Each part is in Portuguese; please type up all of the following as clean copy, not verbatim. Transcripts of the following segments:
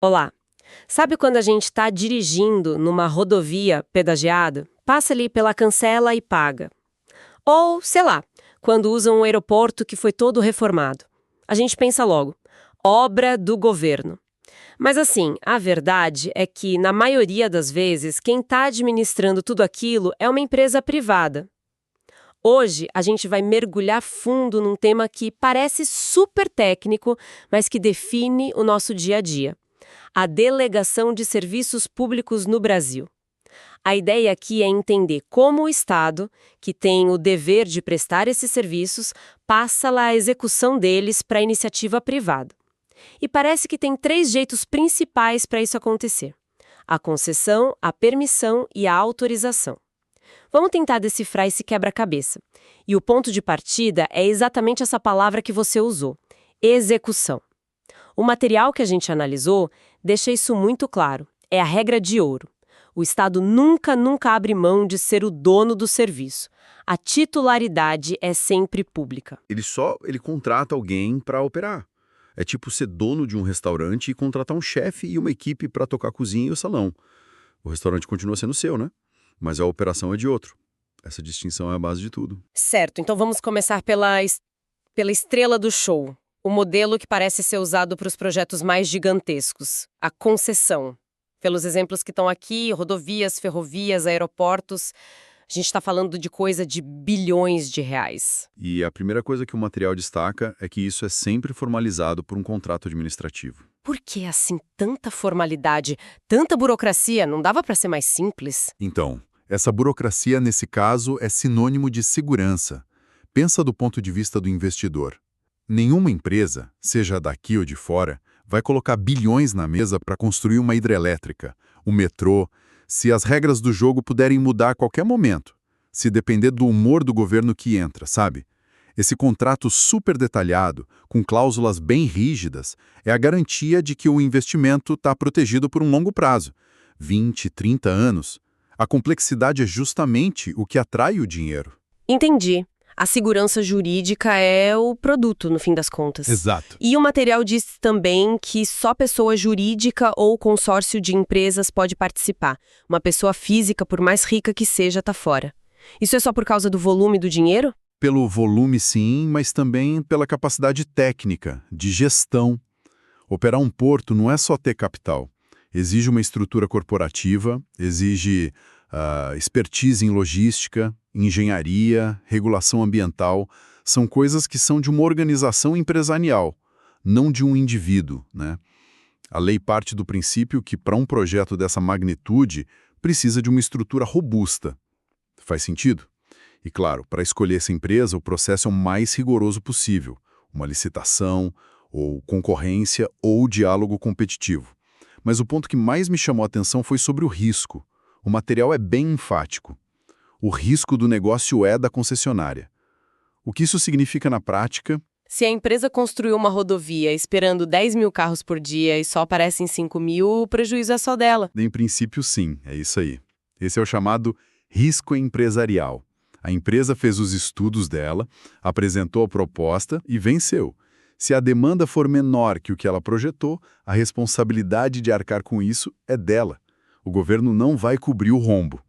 Olá. Sabe quando a gente está dirigindo numa rodovia pedagiada? Passa ali pela cancela e paga. Ou, sei lá, quando usa um aeroporto que foi todo reformado. A gente pensa logo, obra do governo. Mas assim, a verdade é que, na maioria das vezes, quem está administrando tudo aquilo é uma empresa privada. Hoje, a gente vai mergulhar fundo num tema que parece super técnico, mas que define o nosso dia a dia: a delegação de serviços públicos no Brasil. A ideia aqui é entender como o Estado, que tem o dever de prestar esses serviços, passa lá a execução deles para a iniciativa privada. E parece que tem 3 jeitos principais para isso acontecer: a concessão, a permissão e a autorização. Vamos tentar decifrar esse quebra-cabeça. E o ponto de partida é exatamente essa palavra que você usou: execução. O material que a gente analisou deixa isso muito claro. É a regra de ouro. O Estado nunca abre mão de ser o dono do serviço. A titularidade é sempre pública. Ele contrata alguém para operar. É tipo ser dono de um restaurante e contratar um chefe e uma equipe para tocar a cozinha e o salão. O restaurante continua sendo seu, né? Mas a operação é de outro. Essa distinção é a base de tudo. Certo, então vamos começar pela estrela do show. O modelo que parece ser usado para os projetos mais gigantescos: a concessão. Pelos exemplos que estão aqui, rodovias, ferrovias, aeroportos, a gente está falando de coisa de bilhões de reais. E a primeira coisa que o material destaca é que isso é sempre formalizado por um contrato administrativo. Por que assim tanta formalidade, tanta burocracia? Não dava para ser mais simples? Então, essa burocracia, nesse caso, é sinônimo de segurança. Pensa do ponto de vista do investidor. Nenhuma empresa, seja daqui ou de fora, vai colocar bilhões na mesa para construir uma hidrelétrica, um metrô, se as regras do jogo puderem mudar a qualquer momento, se depender do humor do governo que entra, sabe? Esse contrato super detalhado, com cláusulas bem rígidas, é a garantia de que o investimento está protegido por um longo prazo, 20, 30 anos. A complexidade é justamente o que atrai o dinheiro. Entendi. A segurança jurídica é o produto, no fim das contas. Exato. E o material diz também que só pessoa jurídica ou consórcio de empresas pode participar. Uma pessoa física, por mais rica que seja, está fora. Isso é só por causa do volume do dinheiro? Pelo volume, sim, mas também pela capacidade técnica, de gestão. Operar um porto não é só ter capital. Exige uma estrutura corporativa, exige expertise em logística, engenharia, regulação ambiental. São coisas que são de uma organização empresarial, não de um indivíduo, né? A lei parte do princípio que, para um projeto dessa magnitude, precisa de uma estrutura robusta. Faz sentido? E claro, para escolher essa empresa, o processo é o mais rigoroso possível. Uma licitação, ou concorrência, ou diálogo competitivo. Mas o ponto que mais me chamou a atenção foi sobre o risco. O material é bem enfático. O risco do negócio é da concessionária. O que isso significa na prática? Se a empresa construiu uma rodovia esperando 10 mil carros por dia e só aparecem 5 mil, o prejuízo é só dela. Em princípio, sim, é isso aí. Esse é o chamado risco empresarial. A empresa fez os estudos dela, apresentou a proposta e venceu. Se a demanda for menor que o que ela projetou, a responsabilidade de arcar com isso é dela. O governo não vai cobrir o rombo.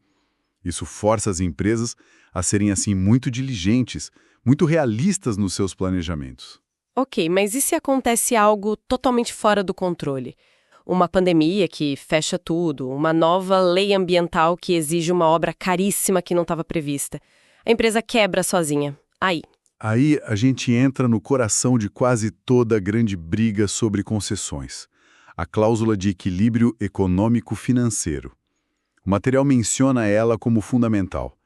Isso força as empresas a serem, assim, muito diligentes, muito realistas nos seus planejamentos. Ok, mas e se acontece algo totalmente fora do controle? Uma pandemia que fecha tudo, uma nova lei ambiental que exige uma obra caríssima que não estava prevista. A empresa quebra sozinha. Aí a gente entra no coração de quase toda a grande briga sobre concessões. A cláusula de equilíbrio econômico-financeiro. O material menciona ela como fundamental.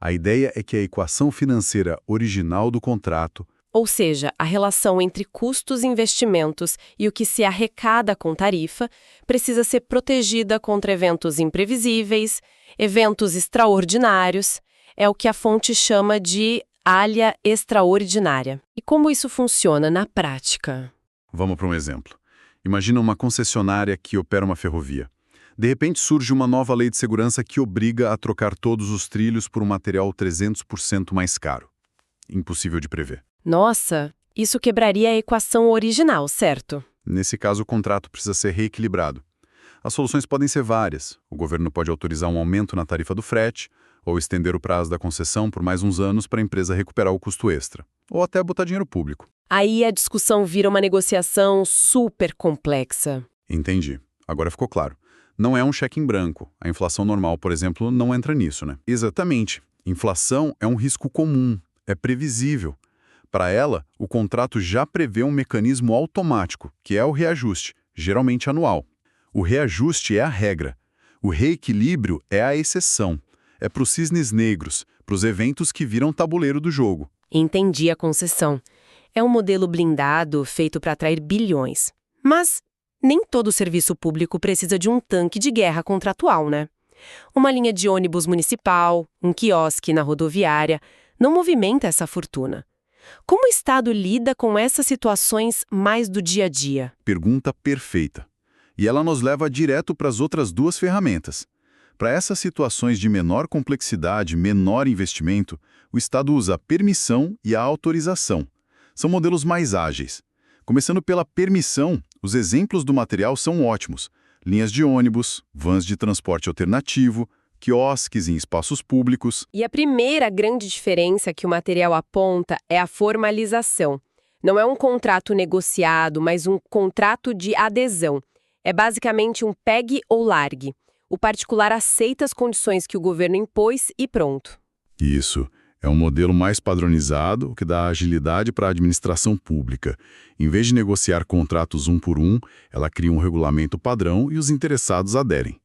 A ideia é que a equação financeira original do contrato, Ou seja, a relação entre custos e investimentos e o que se arrecada com tarifa precisa ser protegida contra eventos imprevisíveis, eventos extraordinários. É o que a fonte chama de alha extraordinária. E como isso funciona na prática? vamos para um exemplo. Imagina uma concessionária que opera uma ferrovia. De repente surge uma nova lei de segurança que obriga a trocar todos os trilhos por um material 300% mais caro. Impossível de prever. Nossa, isso quebraria a equação original, certo? Nesse caso, o contrato precisa ser reequilibrado. As soluções podem ser várias. O governo pode autorizar um aumento na tarifa do frete, ou estender o prazo da concessão por mais uns anos para a empresa recuperar o custo extra. Ou até botar dinheiro público. Aí a discussão vira uma negociação super complexa. Entendi. Agora ficou claro. Não é um cheque em branco. A inflação normal, por exemplo, não entra nisso, né? Exatamente. Inflação é um risco comum, é previsível. Para ela, o contrato já prevê um mecanismo automático, que é o reajuste, geralmente anual. O reajuste é a regra. O reequilíbrio é a exceção. É para os cisnes negros, para os eventos que viram tabuleiro do jogo. Entendi a concessão. É um modelo blindado feito para atrair bilhões. Mas nem todo serviço público precisa de um tanque de guerra contratual, né? Uma linha de ônibus municipal, um quiosque na rodoviária, não movimenta essa fortuna. Como o Estado lida com essas situações mais do dia a dia? Pergunta perfeita. E ela nos leva direto para as outras duas ferramentas. Para essas situações de menor complexidade, menor investimento, o Estado usa a permissão e a autorização. São modelos mais ágeis. Começando pela permissão, os exemplos do material são ótimos. Linhas de ônibus, vans de transporte alternativo, quiosques em espaços públicos. E a primeira grande diferença que o material aponta é a formalização. Não é um contrato negociado, mas um contrato de adesão. É basicamente um pegue ou largue. O particular aceita as condições que o governo impôs e pronto. Isso. É um modelo mais padronizado, o que dá agilidade para a administração pública. Em vez de negociar contratos um por um, ela cria um regulamento padrão e os interessados aderem.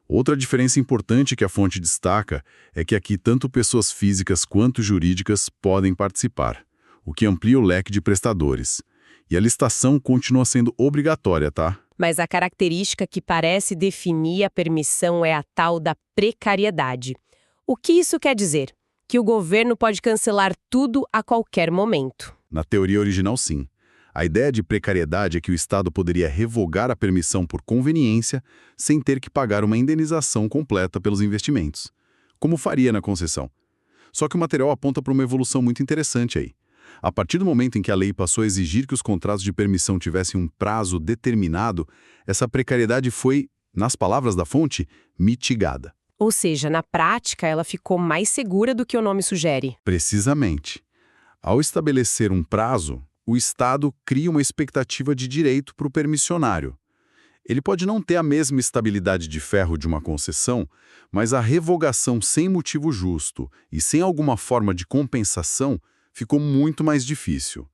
Outra diferença importante que a fonte destaca é que aqui tanto pessoas físicas quanto jurídicas podem participar, o que amplia o leque de prestadores. E a licitação continua sendo obrigatória, tá? Mas a característica que parece definir a permissão é a tal da precariedade. O que isso quer dizer? Que o governo pode cancelar tudo a qualquer momento. Na teoria original, sim. A ideia de precariedade é que o Estado poderia revogar a permissão por conveniência sem ter que pagar uma indenização completa pelos investimentos, como faria na concessão. Só que o material aponta para uma evolução muito interessante aí. A partir do momento em que a lei passou a exigir que os contratos de permissão tivessem um prazo determinado, essa precariedade foi, nas palavras da fonte, mitigada. Ou seja, na prática, ela ficou mais segura do que o nome sugere. Precisamente. Ao estabelecer um prazo, o Estado cria uma expectativa de direito para o permissionário. Ele pode não ter a mesma estabilidade de ferro de uma concessão, mas a revogação sem motivo justo e sem alguma forma de compensação ficou muito mais difícil,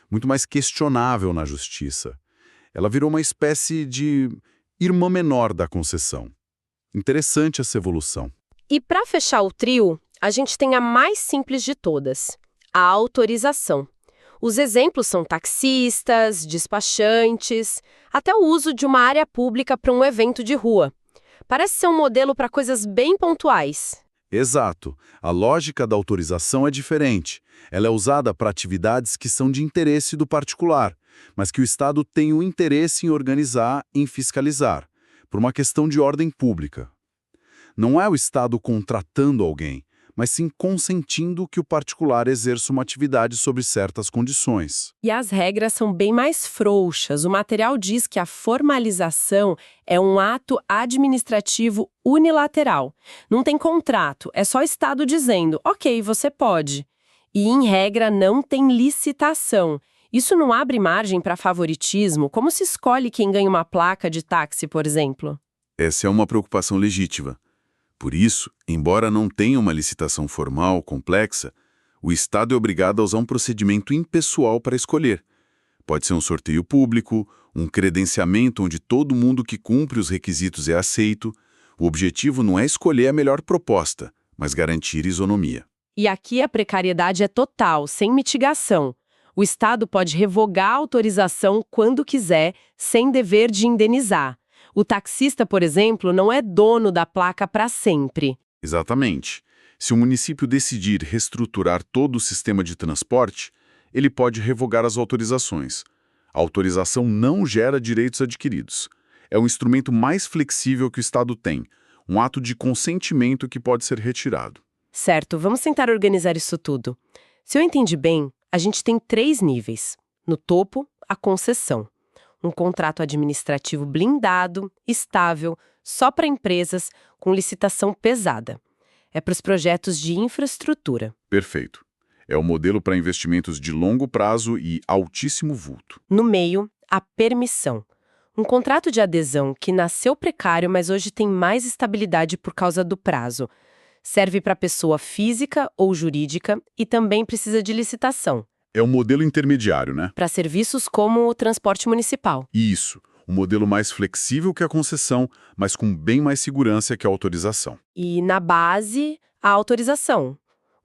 muito mais questionável na justiça. Ela virou uma espécie de irmã menor da concessão. Interessante essa evolução. E para fechar o trio, a gente tem a mais simples de todas, a autorização. Os exemplos são taxistas, despachantes, até o uso de uma área pública para um evento de rua. Parece ser um modelo para coisas bem pontuais. Exato. A lógica da autorização é diferente. Ela é usada para atividades que são de interesse do particular, mas que o Estado tem o interesse em organizar, em fiscalizar, por uma questão de ordem pública. Não é o Estado contratando alguém, mas sim consentindo que o particular exerça uma atividade sob certas condições. E as regras são bem mais frouxas. O material diz que a formalização é um ato administrativo unilateral. Não tem contrato, é só o Estado dizendo, ok, você pode. E, em regra, não tem licitação. Isso não abre margem para favoritismo? Como se escolhe quem ganha uma placa de táxi, por exemplo? Essa é uma preocupação legítima. Por isso, embora não tenha uma licitação formal, complexa, o Estado é obrigado a usar um procedimento impessoal para escolher. Pode ser um sorteio público, um credenciamento onde todo mundo que cumpre os requisitos é aceito. O objetivo não é escolher a melhor proposta, mas garantir isonomia. E aqui a precariedade é total, sem mitigação. O Estado pode revogar a autorização quando quiser, sem dever de indenizar. O taxista, por exemplo, não é dono da placa para sempre. Exatamente. Se o município decidir reestruturar todo o sistema de transporte, ele pode revogar as autorizações. A autorização não gera direitos adquiridos. É um instrumento mais flexível que o Estado tem, um ato de consentimento que pode ser retirado. Certo, vamos tentar organizar isso tudo. Se eu entendi bem, a gente tem 3 níveis. No topo, a concessão. Um contrato administrativo blindado, estável, só para empresas, com licitação pesada. É para os projetos de infraestrutura. Perfeito. É o modelo para investimentos de longo prazo e altíssimo vulto. No meio, a permissão. Um contrato de adesão que nasceu precário, mas hoje tem mais estabilidade por causa do prazo. Serve para pessoa física ou jurídica e também precisa de licitação. É um modelo intermediário, né? Para serviços como o transporte municipal. Isso. Um modelo mais flexível que a concessão, mas com bem mais segurança que a autorização. E, na base, a autorização.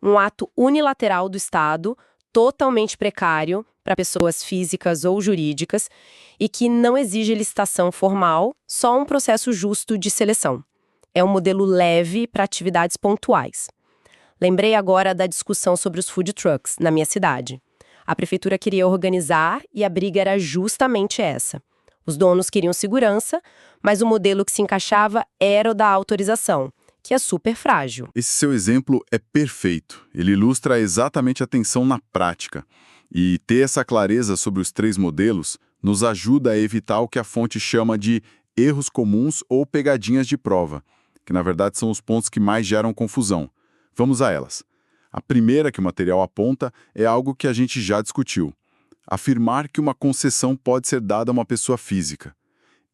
Um ato unilateral do Estado, totalmente precário, para pessoas físicas ou jurídicas, e que não exige licitação formal, só um processo justo de seleção. É um modelo leve para atividades pontuais. Lembrei agora da discussão sobre os food trucks na minha cidade. A prefeitura queria organizar e a briga era justamente essa. Os donos queriam segurança, mas o modelo que se encaixava era o da autorização, que é super frágil. Esse seu exemplo é perfeito. Ele ilustra exatamente a tensão na prática. E ter essa clareza sobre os três modelos nos ajuda a evitar o que a fonte chama de erros comuns ou pegadinhas de prova, que na verdade são os pontos que mais geram confusão. Vamos a elas. A primeira que o material aponta é algo que a gente já discutiu. Afirmar que uma concessão pode ser dada a uma pessoa física.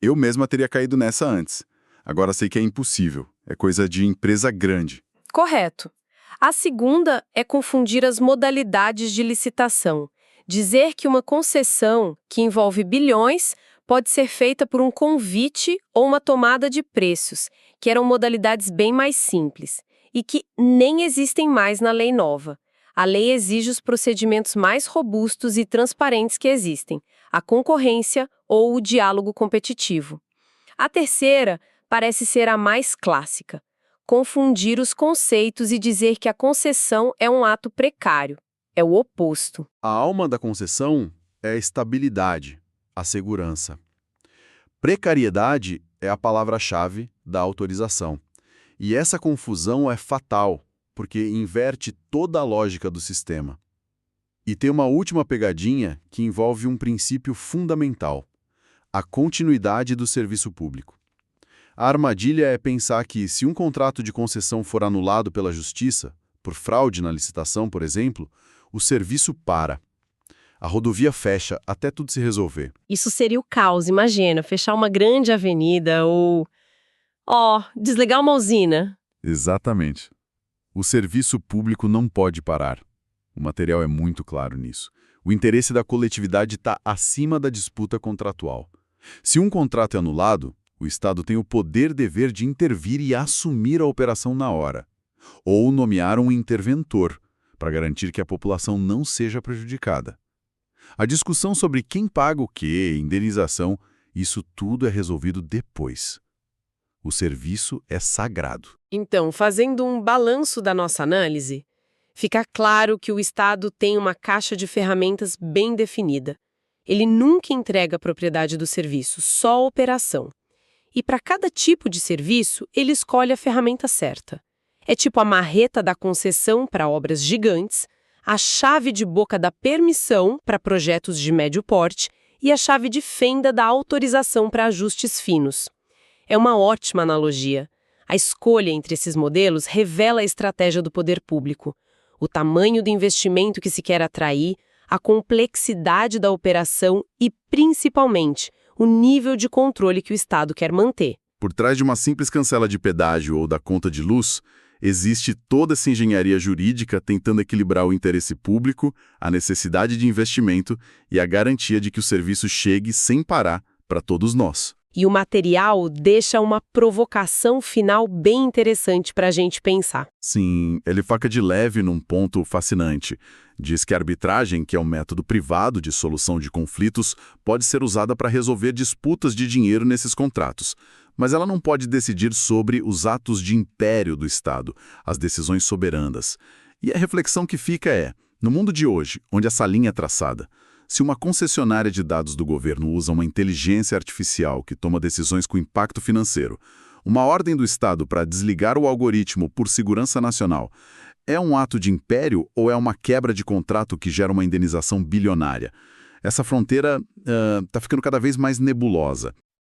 Eu mesma teria caído nessa antes. Agora sei que é impossível. É coisa de empresa grande. Correto. A segunda é confundir as modalidades de licitação. Dizer que uma concessão, que envolve bilhões, pode ser feita por um convite ou uma tomada de preços, que eram modalidades bem mais simples, e que nem existem mais na lei nova. A lei exige os procedimentos mais robustos e transparentes que existem, a concorrência ou o diálogo competitivo. A terceira parece ser a mais clássica. Confundir os conceitos e dizer que a concessão é um ato precário. É o oposto. A alma da concessão é a estabilidade, a segurança. Precariedade é a palavra-chave da autorização. E essa confusão é fatal, porque inverte toda a lógica do sistema. E tem uma última pegadinha que envolve um princípio fundamental: a continuidade do serviço público. A armadilha é pensar que, se um contrato de concessão for anulado pela justiça, por fraude na licitação, por exemplo, o serviço para. A rodovia fecha até tudo se resolver. Isso seria o caos, imagina, fechar uma grande avenida ou... desligar uma usina. Exatamente. O serviço público não pode parar. O material é muito claro nisso. O interesse da coletividade está acima da disputa contratual. Se um contrato é anulado, o Estado tem o poder-dever de intervir e assumir a operação na hora. Ou nomear um interventor, para garantir que a população não seja prejudicada. A discussão sobre quem paga o quê, indenização, isso tudo é resolvido depois. O serviço é sagrado. Então, fazendo um balanço da nossa análise, fica claro que o Estado tem uma caixa de ferramentas bem definida. Ele nunca entrega a propriedade do serviço, só a operação. E para cada tipo de serviço, ele escolhe a ferramenta certa. É tipo a marreta da concessão para obras gigantes, a chave de boca da permissão para projetos de médio porte e a chave de fenda da autorização para ajustes finos. É uma ótima analogia. A escolha entre esses modelos revela a estratégia do poder público, o tamanho do investimento que se quer atrair, a complexidade da operação e, principalmente, o nível de controle que o Estado quer manter. Por trás de uma simples cancela de pedágio ou da conta de luz, existe toda essa engenharia jurídica tentando equilibrar o interesse público, a necessidade de investimento e a garantia de que o serviço chegue sem parar para todos nós. E o material deixa uma provocação final bem interessante para a gente pensar. Sim, ele foca de leve num ponto fascinante. Diz que a arbitragem, que é um método privado de solução de conflitos, pode ser usada para resolver disputas de dinheiro nesses contratos. Mas ela não pode decidir sobre os atos de império do Estado, as decisões soberanas. E a reflexão que fica é, no mundo de hoje, onde essa linha é traçada, se uma concessionária de dados do governo usa uma inteligência artificial que toma decisões com impacto financeiro, uma ordem do Estado para desligar o algoritmo por segurança nacional, é um ato de império ou é uma quebra de contrato que gera uma indenização bilionária? essa fronteira está ficando cada vez mais nebulosa.